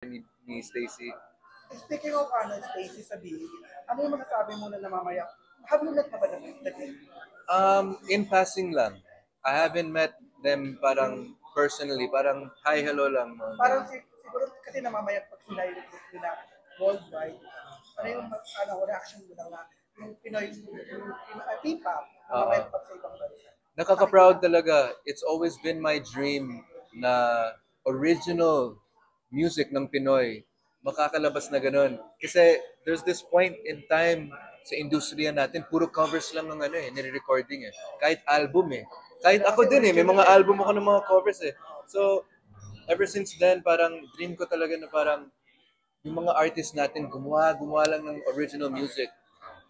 ni Stacy. Speaking of Stacy sabihin, ano yung masasabi mo na namamaya? Have you met na ba the team? In passing lang. I haven't met them parang personally, parang hi, hello lang. Parang siguro kasi namamaya pag sila yung group nila worldwide, ano yung reaction mo lang na yung P-pop, namamaya pag sa ibang bansa. Nakaka-proud talaga. It's always been my dream na original music ng Pinoy makakalabas na ganun. Kasi there's this point in time sa industriya natin, puro covers lang ng nire-recording eh. Kahit album eh. Kahit ako din eh, may mga album ako ng mga covers eh. So, ever since then, parang dream ko talaga na parang yung mga artists natin gumawa lang ng original music.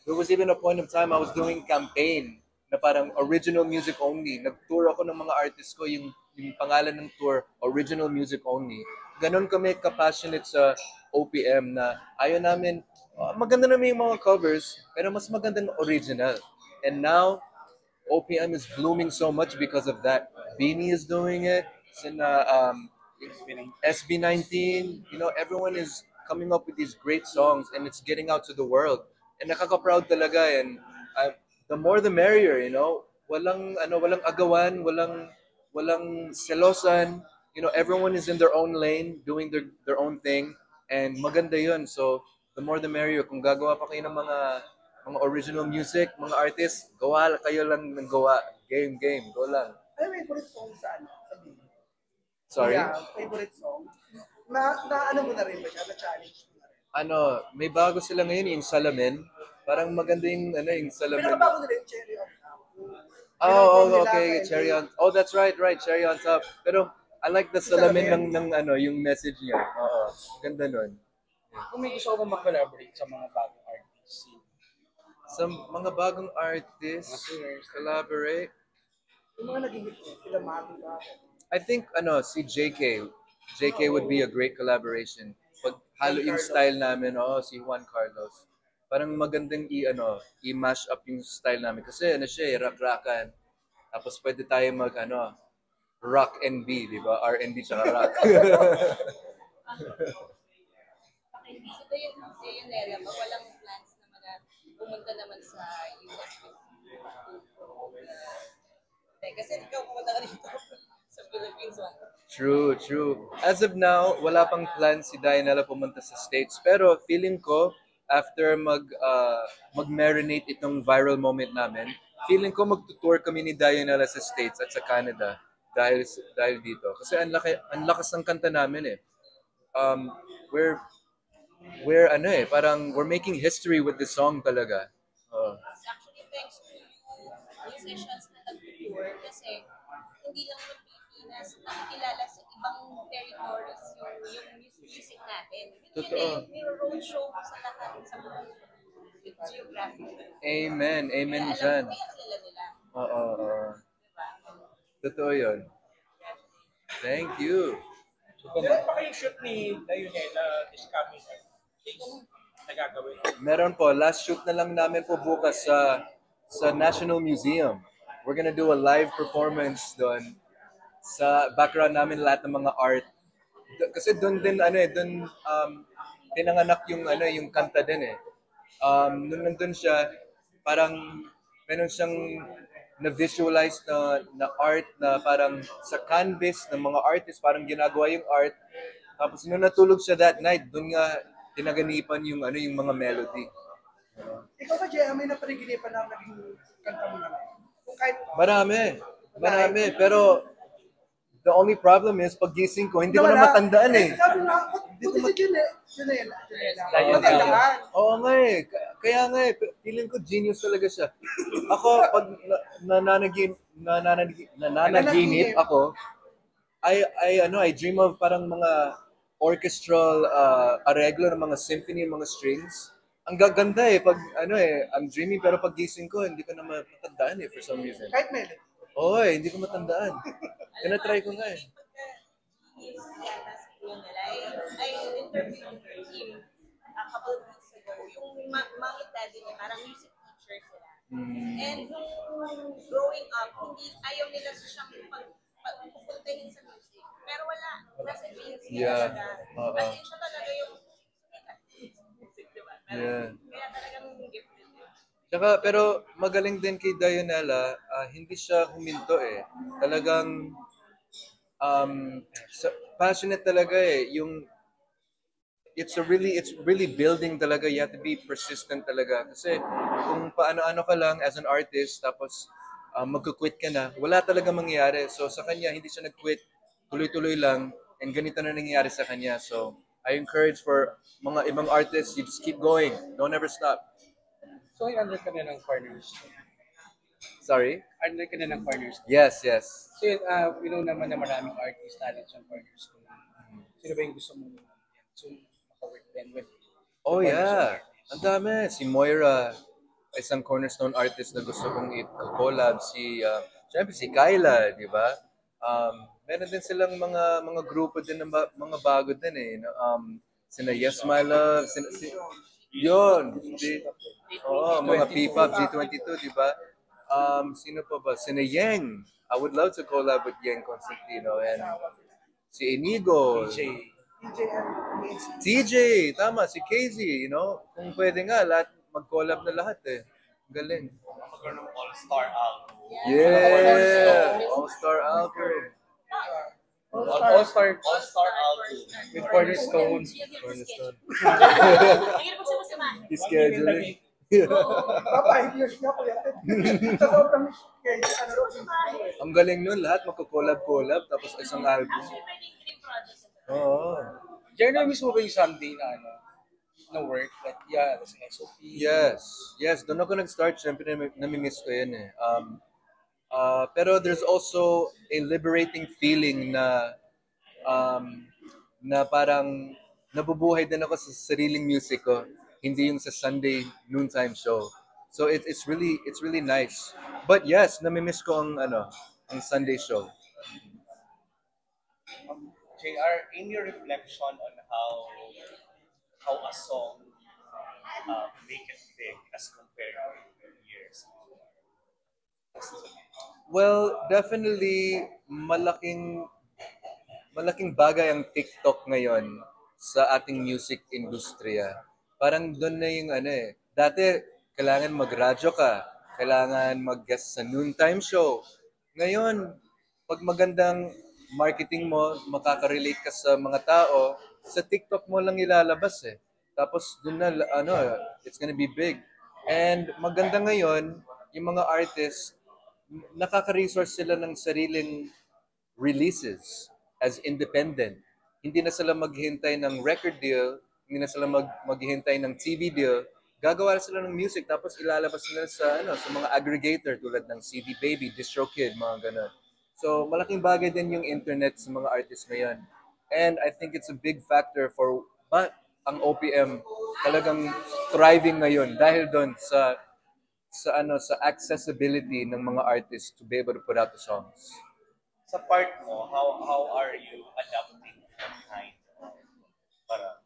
There was even a point of time I was doing campaign na parang original music only. Nag-tour ako ng mga artists ko, yung pangalan ng tour, original music only. Ganon kami ka-passionate sa OPM na ayaw namin, maganda naman yung mga covers, pero mas maganda ng original. And now, OPM is blooming so much because of that. Beanie is doing it. Sina, SB19, everyone is coming up with these great songs and it's getting out to the world. And nakaka-proud talaga and the more the merrier. Walang agawan, walang selosan. Everyone is in their own lane, doing their own thing and maganda 'yun. So, the more the merrier. Kung gagawa pa kayo ng mga original music, mga artists, gawa kayo lang ng gawa. Game, go lang. Ano yung favorite song sa Bini? Sorry? Yeah, favorite song. Ano mo na rin ba siya? Na-challenge mo na rin? May bago sila ngayon, yung Salamin. Parang maganda yung Salamin. Pinakabago nila yung Cherry on Top. Okay, Cherry on. Oh, that's right, Cherry on Top. Pero I like the Salamin yung message niya. Oo, ganda nun. Kung may gusto ko ba mag-collaborate sa mga bagong artists, Sa mga bagong artists, mga singers, collaborate. Yung mga naging hit sila Mati ba? I think si JK. JK would be a great collaboration. Pag halo yung style namin, si Juan Carlos. Parang magandang i-mash up yung style namin kasi siya, rock-rockan. Tapos pwede tayo rock and B, di ba? R&B tsaka rock. Okay, so yun Lela, walang plans na pumunta naman sa US kasi ikaw pumunta ka dito sa Philippines. True. As of now, wala pang plan si Dianella pumunta sa States. Pero feeling ko, after mag-marinate itong viral moment namin, feeling ko magtutour kami ni Dianella sa States at sa Canada dahil dito. Kasi ang lakas ng kanta namin eh. Um, we're parang we're making history with this song talaga. Actually, thanks to yung musicians na nag-tour kasi hindi lang sa Pilipinas nakikilala sa ibang territories yung music natin. Totoo. May roadshow sa lahat sa buong geographic. Amen Kaya dyan. Kaya kilala nila. Oo. Diba? Totoo yun. Thank you. meron pa kayong shoot ni Lionela this coming days na gagawin? Meron po. Last shoot na lang namin po bukas sa National Museum. We're gonna do a live performance doon. Sa background namin lahat ng mga art. Kasi doon din doon pinanganak yung kanta din eh. Nung nandun siya, parang meron siyang na-visualize na art na parang sa canvas ng mga artists, parang ginagawa yung art. Tapos nung natulog siya that night, doon nga tinaganipan yung mga melody. Ikaw ba, Jay, may napanaginipan na naging kanta mo na ngayon? Marami. Pero the only problem is paggising ko, hindi ko na matandaan eh. Sabi nga, buti si Junela. Matandaan. Oo nga eh. Kaya nga eh, feeling ko genius talaga siya. Ako, pag nananaginip ako, I dream of parang mga orchestral arreglo ng mga symphony, mga strings. Ang gaganda eh, pag I'm dreaming pero pag gising ko, hindi ko na matandaan eh for some reason. Kahit melody. Oo eh, hindi ko matandaan. Tinatry ko nga eh. I interviewed him a couple of weeks ago. Yung mami at daddy niya, parang music teacher sila. And nung growing up, ayaw nila siyang pupuntahin sa music. Pero wala. Nasa genes Yeah. talaga. Oo. As in, siya talaga yung music, di ba? Pero, Yeah. kaya talagang gifted yun. Tsaka, pero magaling din kay Dionela, hindi siya huminto eh. Talagang passionate talaga eh. It's really building talaga. You have to be persistent talaga. Kasi kung paano-ano ka lang as an artist, tapos magkukwit ka na, wala talaga mangyayari. So sa kanya, hindi siya nag-quit. Tuloy-tuloy lang. And ganito na nangyayari sa kanya. So I encourage for mga ibang artists, you just keep going. Don't ever stop. So, under ka na ng Cornerstone. Sorry? Under ka na ng Cornerstone. Yes, yes. So, yun, we know naman na maraming artist talents yung Cornerstone. Sino ba yung gusto mo so, makawork din with Oh the Cornerstone yeah. artists? Ang dami. Si Moira, isang cornerstone artist na gusto kong i-collab. Siyempre si Kyla, di ba? Meron din silang mga grupo din na mga bago din eh. No? Sina Yes My Love, yun. Mga P-pop, G22, di ba? Sino pa ba? Sina Yeng. I would love to collab with Yeng Constantino and si Inigo. DJ. DJ and PhD. TJ, tama, si KZ, you know? Kung pwede nga, lahat, mag-collab na lahat eh. Galing. Magkaroon ng all-star album. Yeah! All-star album. All-star All-star album. with Cornerstone. Cornerstone. Mahirap magsama-sama. Scheduling. Mga 5 years nga po yan. Sa sobrang kaya Ang galing nun, lahat magko-collab-collab, tapos isang album. Actually, pwedeng dream project. Oo. Jerry, miss mo ba yung Sunday na na work? That, yeah, that's SOP. Yes. Yes, doon ako nag-start. Siyempre, namimiss ko yan eh. Pero there's also a liberating feeling na parang nabubuhay din ako sa sariling music ko. Hindi yung sa Sunday noontime show. So it's really nice. But yes, namimiss ko ang Sunday show. JR, in your reflection on how a song make it big as compared to years before? Well, definitely malaking bagay ang TikTok ngayon sa ating music industriya. Parang doon na yung dati kailangan magradyo ka, kailangan mag-guest sa noontime show. Ngayon, pag magandang marketing mo, makaka-relate ka sa mga tao, sa TikTok mo lang ilalabas eh. Tapos doon na it's gonna be big. And maganda ngayon, yung mga artists, nakaka-resource sila ng sariling releases as independent. Hindi na sila maghihintay ng record deal, hindi na sila maghihintay ng TV deal. Gagawa sila ng music tapos ilalabas nila sa mga aggregator tulad ng CD Baby, DistroKid, mga ganun. So, malaking bagay din yung internet sa mga artists ngayon. And I think it's a big factor for ang OPM talagang thriving ngayon dahil doon sa accessibility ng mga artists to be able to put out the songs. Sa part mo, how are you adapting behind para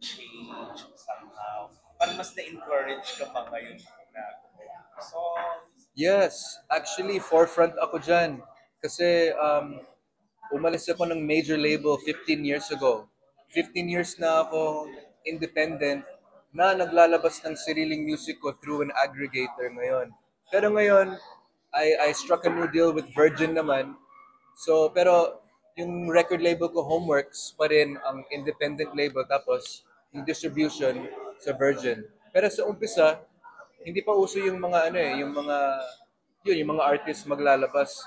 change somehow? Parang mas na-encourage ka pa ngayon na gumawa songs? Yes, actually forefront ako dyan. Kasi umalis ako ng major label 15 years ago. 15 years na ako independent na naglalabas ng sariling music ko through an aggregator ngayon. Pero ngayon, I struck a new deal with Virgin naman. So, pero yung record label ko, Homeworks, pa rin ang independent label. Tapos, yung distribution sa Virgin. Pero sa umpisa, hindi pa uso yung mga yung mga artists maglalabas.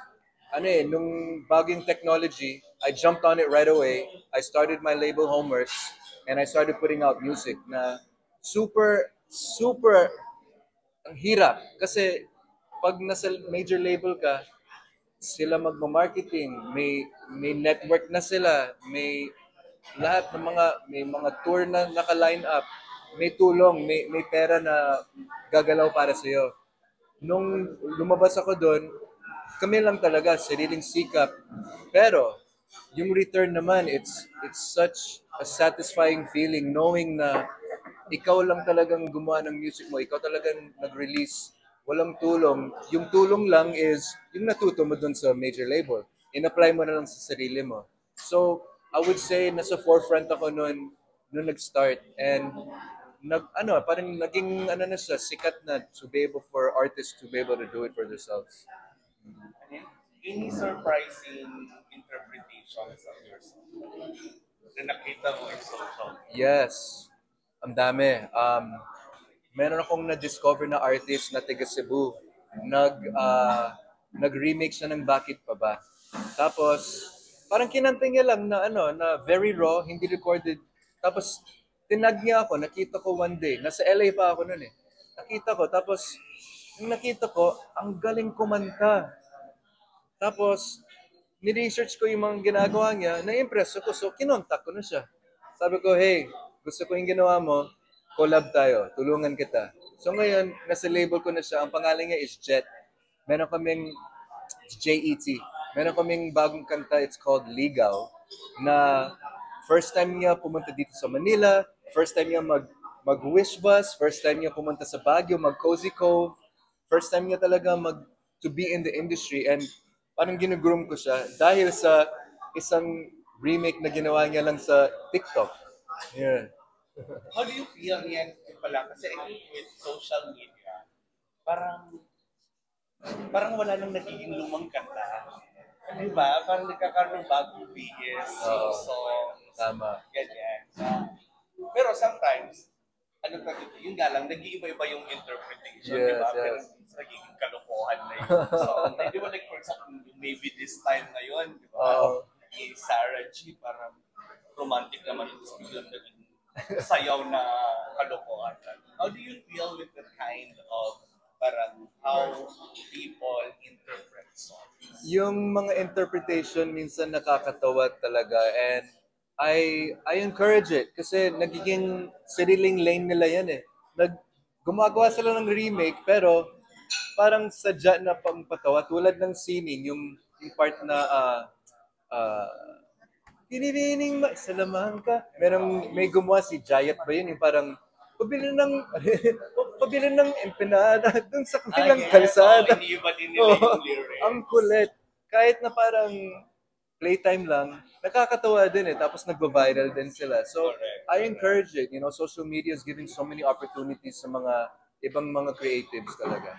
Nung bagong technology, I jumped on it right away. I started my label Homeworks and I started putting out music na super ang hirap kasi pag nasa major label ka, sila magma-marketing, may network na sila, may lahat ng may mga tour na naka-line up, may tulong, may pera na gagalaw para sa iyo. Nung lumabas ako doon, kami lang talaga, sariling sikap. Pero, yung return naman, it's such a satisfying feeling knowing na ikaw lang talagang gumawa ng music mo, ikaw talagang nag-release, walang tulong. Yung tulong lang is yung natuto mo dun sa major label. In-apply mo na lang sa sarili mo. So, I would say nasa forefront ako noon nag-start and parang naging na siya, sikat na to be able for artists to be able to do it for themselves. Any surprising interpretations of your song na nakita mo in social media? Yes. Ang dami. Meron akong na-discover na artist na taga Cebu. Nag-remake siya ng Bakit Pa Ba. Tapos, parang kinanta niya lang na very raw, hindi recorded. Tapos, tinag niya ako, nakita ko one day. Nasa LA pa ako noon eh. Nakita ko, tapos, nung nakita ko, ang galing kumanta. Tapos, ni-research ko yung mga ginagawa niya, na-impress ako. So, kinontak ko na siya. Sabi ko, hey, gusto ko yung ginawa mo, collab tayo, tulungan kita. So ngayon, nasa label ko na siya, ang pangalan niya is Jet. Meron kaming, J-E-T. Meron kaming bagong kanta, it's called Ligaw, na first time niya pumunta dito sa Manila, first time niya mag-wish bus, first time niya pumunta sa Baguio, mag-Cozy Cove, first time niya talaga to be in the industry, and parang ginugroom ko siya dahil sa isang remake na ginawa niya lang sa TikTok. Yeah. How do you feel yan pala? Kasi with social media, parang wala nang nagiging lumang kanta. Di ba? Parang nagkakaroon ng bagong BS, songs, Tama. ganyan. Pero sometimes, yun nga lang, nag-iiba-iba yung interpretation, di ba? Yes, Pero yes. nagiging kalokohan na yung song. Di ba, like for example, maybe this time ngayon, di ba? Ni Sarah G, parang romantic naman, tapos biglang naging sayaw na kalokohan. How do you feel with the kind of parang how people interpret songs? Yung mga interpretation minsan nakakatawa talaga, and I encourage it kasi nagiging sariling lane nila yan eh. Gumagawa sila ng remake pero parang sadya na pampatawa tulad ng singing, yung part na Pinipining salamahan ka. May gumawa si Jayat ba yun? Yung parang, pabili ng empanada dun sa kabilang kalsada. Iniiba din nila yung lyrics. Ang kulit. Kahit na parang playtime lang, nakakatawa din eh. Tapos nagba-viral din sila. So, I encourage it. You know, social media is giving so many opportunities sa mga ibang mga creatives talaga.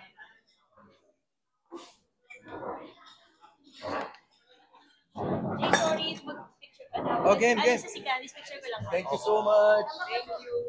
Sorry, mag-picture. Game. Sa si Candice, picture ko lang. Thank you so much. Thank you.